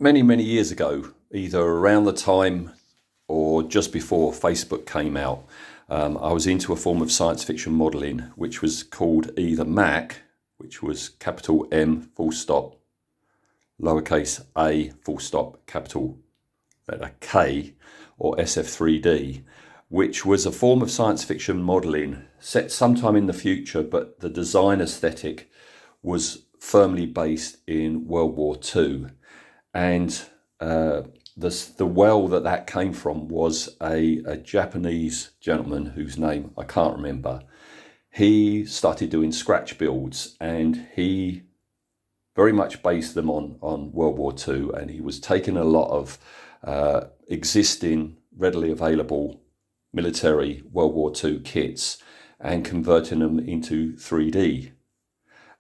many, many years ago, either around the time or just before Facebook came out, I was into a form of science fiction modelling, which was called either Mac, which was capital M full stop, lowercase a full stop, capital letter K, or SF3D, which was a form of science fiction modelling set sometime in the future, but the design aesthetic was firmly based in World War II. And the well that came from was a Japanese gentleman whose name I can't remember. He started doing scratch builds, and he very much based them on World War II, and he was taking a lot of existing readily available military World War II kits and converting them into 3D.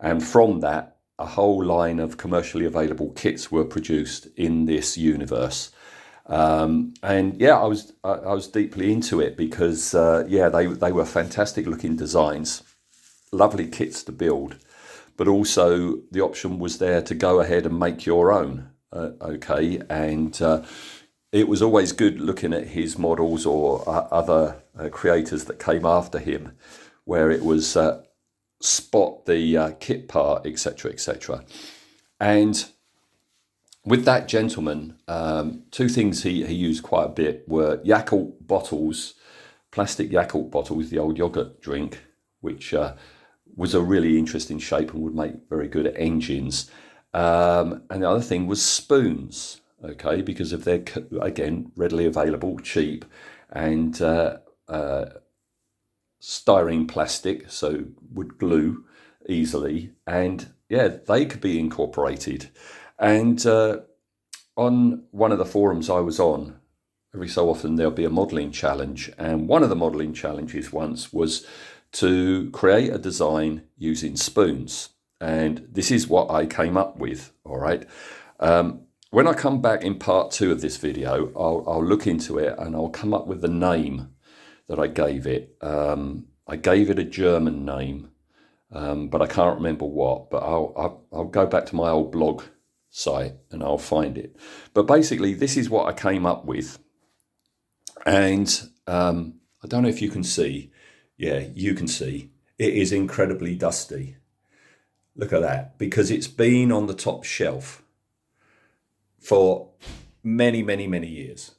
And from that, a whole line of commercially available kits were produced in this universe. And yeah, I was deeply into it because they were fantastic looking designs, lovely kits to build, but also the option was there to go ahead and make your own. And it was always good looking at his models or other creators that came after him, where it was spot the kit part, etc., etc. And with that gentleman, two things he used quite a bit were Yakult bottles, plastic Yakult bottles, the old yogurt drink, which was a really interesting shape and would make very good engines. And the other thing was spoons, okay, because if they're, again, readily available, cheap, and styrene plastic, so would glue easily, and yeah, they could be incorporated. And on one of the forums I was on, every so often there'll be a modelling challenge, and one of the modelling challenges once was to create a design using spoons, and this is what I came up with. All right, when I come back in part 2 of this video, I'll look into it and I'll come up with the name that I gave it. I gave it a German name, but I can't remember what, but I'll go back to my old blog site and I'll find it. But basically, this is what I came up with. And I don't know if you can see. Yeah, you can see. It is incredibly dusty. Look at that, because it's been on the top shelf for many, many, many years.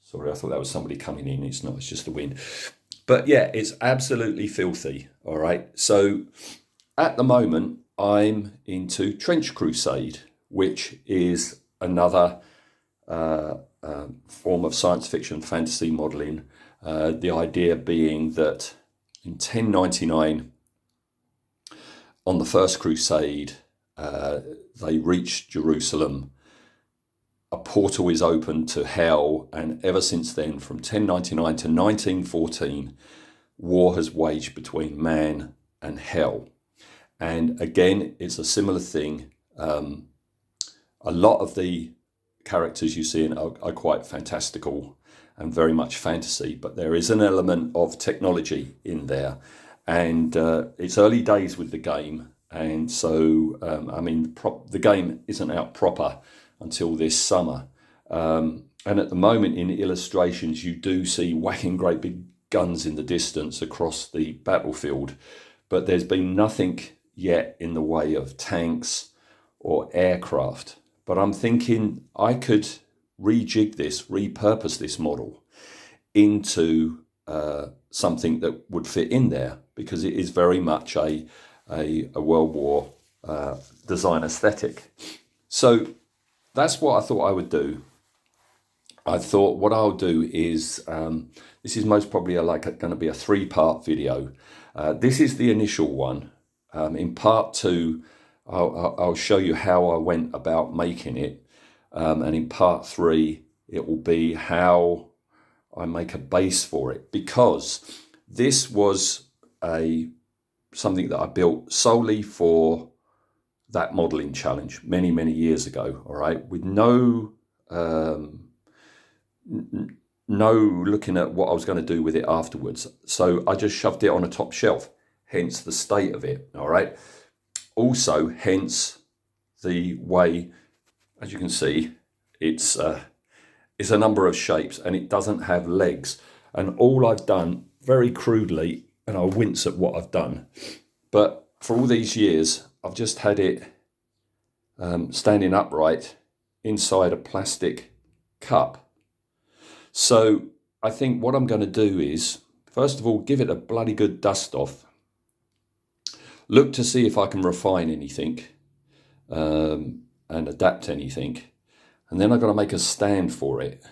Sorry, I thought that was somebody coming in. It's not, it's just the wind. But yeah, it's absolutely filthy. All right. So at the moment, I'm into Trench Crusade, which is another form of science fiction fantasy modelling. The idea being that in 1099, on the first crusade, they reached Jerusalem. A portal is open to hell, and ever since then, from 1099 to 1914, war has waged between man and hell. And again, it's a similar thing. A lot of the characters you see in are quite fantastical and very much fantasy, but there is an element of technology in there. And it's early days with the game, and so the game isn't out proper until this summer. And at the moment in illustrations, you do see whacking great big guns in the distance across the battlefield, but there's been nothing yet in the way of tanks or aircraft. But I'm thinking I could rejig this, repurpose this model into something that would fit in there, because it is very much a World War design aesthetic. So that's what I thought I would do. I thought what I'll do is, this is most probably going to be a 3-part video. This is the initial one. In part 2, I'll show you how I went about making it. And in part 3, it will be how I make a base for it, because this was something that I built solely for that modeling challenge many, many years ago, all right, with no looking at what I was going to do with it afterwards. So I just shoved it on a top shelf, hence the state of it, all right. Also, hence the way, as you can see, it's a number of shapes, and it doesn't have legs. And all I've done, very crudely, and I'll wince at what I've done, but for all these years, I've just had it standing upright inside a plastic cup. So I think what I'm going to do is, first of all, give it a bloody good dust off. Look to see if I can refine anything and adapt anything. And then I've got to make a stand for it,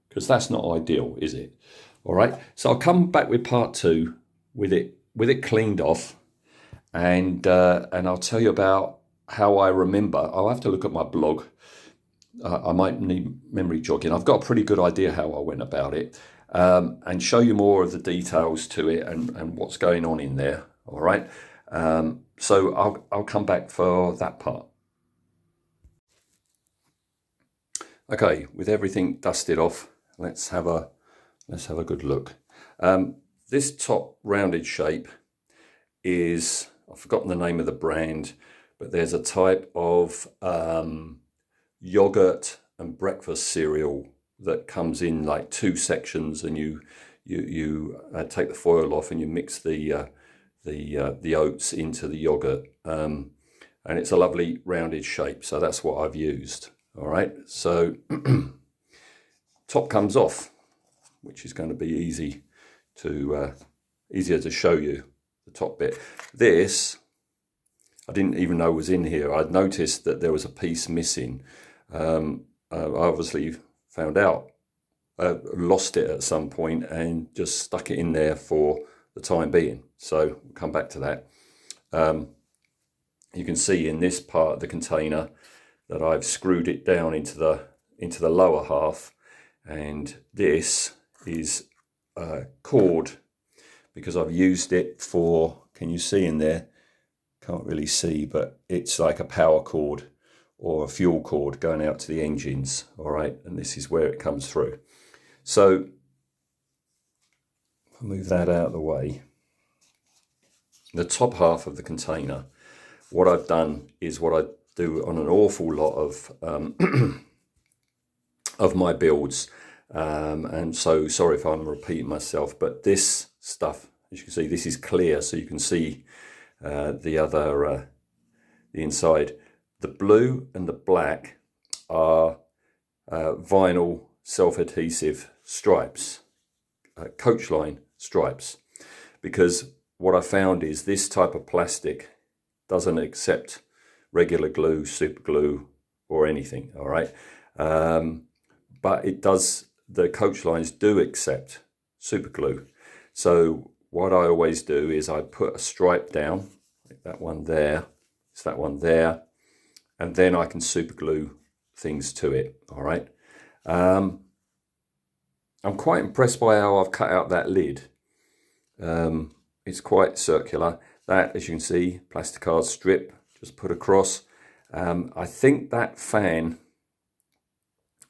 because that's not ideal, is it? All right. So I'll come back with part 2 with it cleaned off, and I'll tell you about how I remember. I'll have to look at my blog. I might need memory jogging. I've got a pretty good idea how I went about it, and show you more of the details to it and what's going on in there. All right. So I'll come back for that part. Okay, with everything dusted off, let's have a good look. This top rounded shape is, I've forgotten the name of the brand, but there's a type of yogurt and breakfast cereal that comes in like 2 sections, and you take the foil off and you mix the oats into the yogurt, and it's a lovely rounded shape. So that's what I've used. All right, so top comes off, which is going to be easier to show you, the top bit. This, I didn't even know was in here. I'd noticed that there was a piece missing. I obviously found out, lost it at some point and just stuck it in there for the time being. So we'll come back to that. You can see in this part of the container that I've screwed it down into the lower half, and this is cord, because I've used it for, can you see in there? Can't really see, but it's like a power cord or a fuel cord going out to the engines. All right, and this is where it comes through. So I'll move that out of the way. The top half of the container, what I've done is what I do on an awful lot of my builds, and so sorry if I'm repeating myself, but this stuff, as you can see, this is clear, so you can see the inside. The blue and the black are vinyl self-adhesive stripes, coach line stripes, because what I found is this type of plastic doesn't accept regular glue, super glue, or anything. All right, but it does. The coach lines do accept super glue. So what I always do is I put a stripe down, like that one there, it's that one there, and then I can super glue things to it. All right. I'm quite impressed by how I've cut out that lid. It's quite circular. That, as you can see, plasticard strip just put across. I think that fan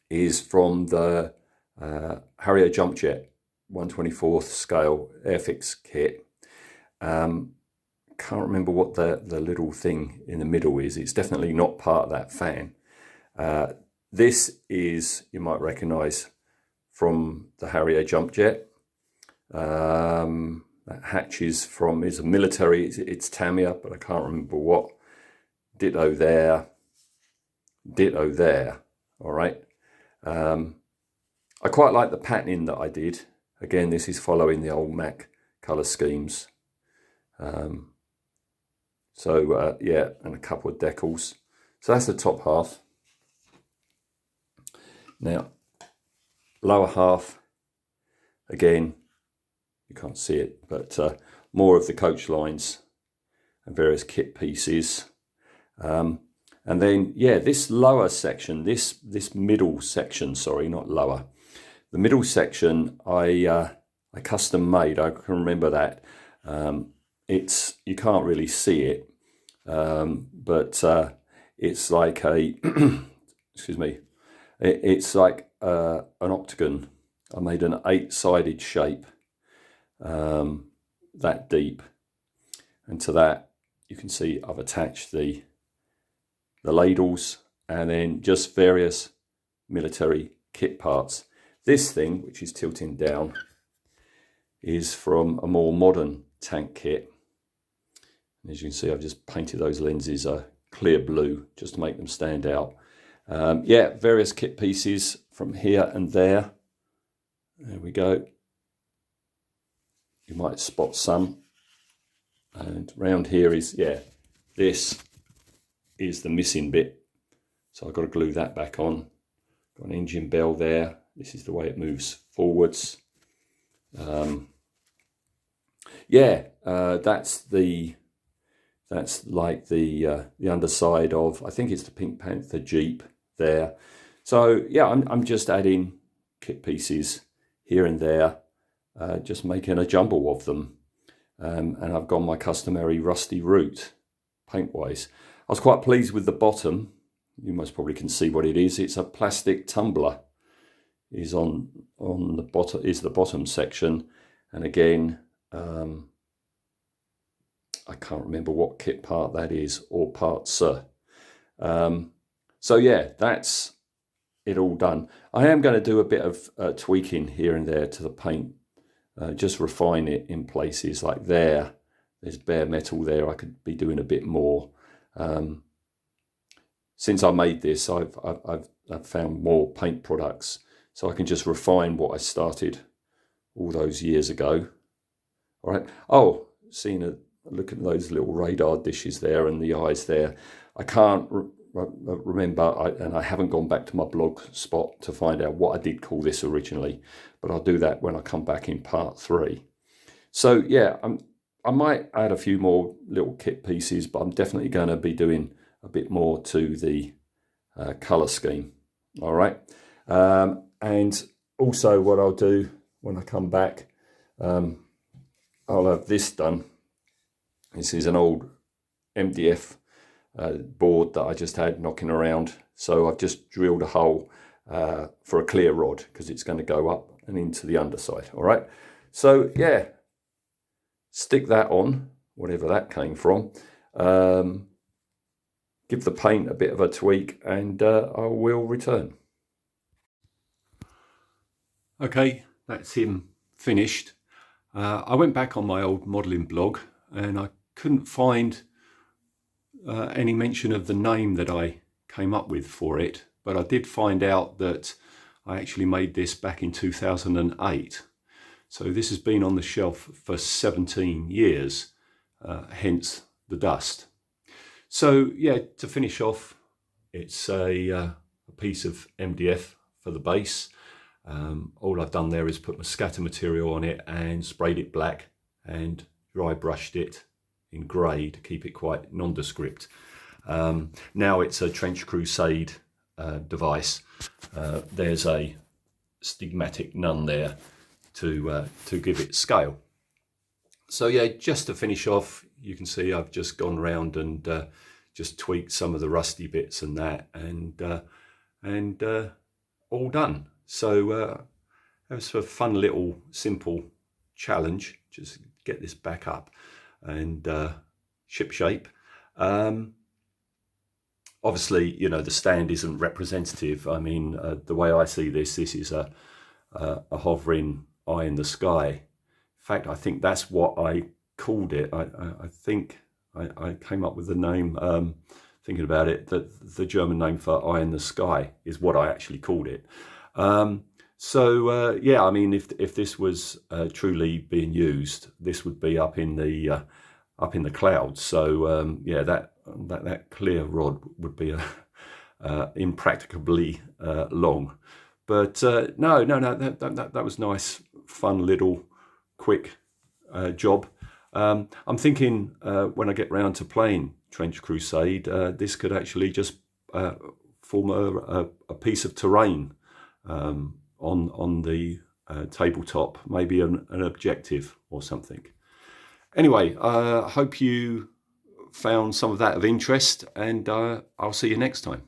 is from the Harrier Jump Jet 1/24 scale Airfix kit. Can't remember what the little thing in the middle is. It's definitely not part of that fan. This is, you might recognize from the Harrier Jump Jet. That hatch is a military, it's Tamiya, but I can't remember what. Ditto there, ditto there. All right. I quite like the patterning that I did. Again, this is following the old Mac color schemes. Yeah, and a couple of decals. So that's the top half. Now, lower half, again, you can't see it, but more of the coach lines and various kit pieces. And then, yeah, this lower section, this middle section, sorry, not lower. The middle section, I custom made. I can remember that. You can't really see it, but it's like a, excuse me, it's like an octagon. I made an 8-sided shape, that deep, and to that you can see I've attached the the ladles, and then just various military kit parts. This thing, which is tilting down, is from a more modern tank kit. As you can see, I've just painted those lenses a clear blue just to make them stand out. Yeah, various kit pieces from here and there. There we go. You might spot some. And round here is, yeah, this is the missing bit. So I've got to glue that back on. Got an engine bell there. This is the way it moves forwards. Yeah, that's like the underside of, I think it's the Pink Panther Jeep there. So yeah, I'm just adding kit pieces here and there, just making a jumble of them. And I've gone my customary rusty route paint-wise. I was quite pleased with the bottom. You most probably can see what it is. It's a plastic tumbler. Is on the bottom, is the bottom section, and again, I can't remember what kit part that is or parts. So yeah, that's it all done. I am going to do a bit of tweaking here and there to the paint, just refine it in places. Like there's bare metal there. I could be doing a bit more. Since I made this, I've found more paint products, so I can just refine what I started all those years ago. All right. Oh, look at those little radar dishes there and the eyes there. I can't remember, and I haven't gone back to my blog spot to find out what I did call this originally, but I'll do that when I come back in part 3. So yeah, I might add a few more little kit pieces, but I'm definitely going to be doing a bit more to the colour scheme. All right. And also what I'll do when I come back, I'll have this done. This is an old MDF board that I just had knocking around. So I've just drilled a hole for a clear rod because it's going to go up and into the underside. All right. So yeah, stick that on, whatever that came from. Give the paint a bit of a tweak, and I will return. Okay, that's him finished. I went back on my old modelling blog and I couldn't find any mention of the name that I came up with for it, but I did find out that I actually made this back in 2008. So this has been on the shelf for 17 years, hence the dust. So yeah, to finish off, it's a piece of MDF for the base. All I've done there is put my scatter material on it and sprayed it black and dry brushed it in grey to keep it quite nondescript. Now it's a Trench Crusade device. There's a stigmatic none there to give it scale. So yeah, just to finish off, you can see I've just gone round and just tweaked some of the rusty bits and that, and all done. So it was a fun little simple challenge, just get this back up and ship shape. Obviously, you know, the stand isn't representative. I mean, the way I see this is a hovering eye in the sky. In fact, I think that's what I called it. I think I came up with the name, thinking about it, that the German name for eye in the sky is what I actually called it. So yeah, I mean, if this was truly being used, this would be up in the clouds. So yeah, that clear rod would be impracticably long. But no, that was nice, fun little quick job. I'm thinking when I get round to playing Trench Crusade, this could actually just form a piece of terrain on the tabletop, maybe an objective or something. Anyway, I hope you found some of that of interest, and I'll see you next time.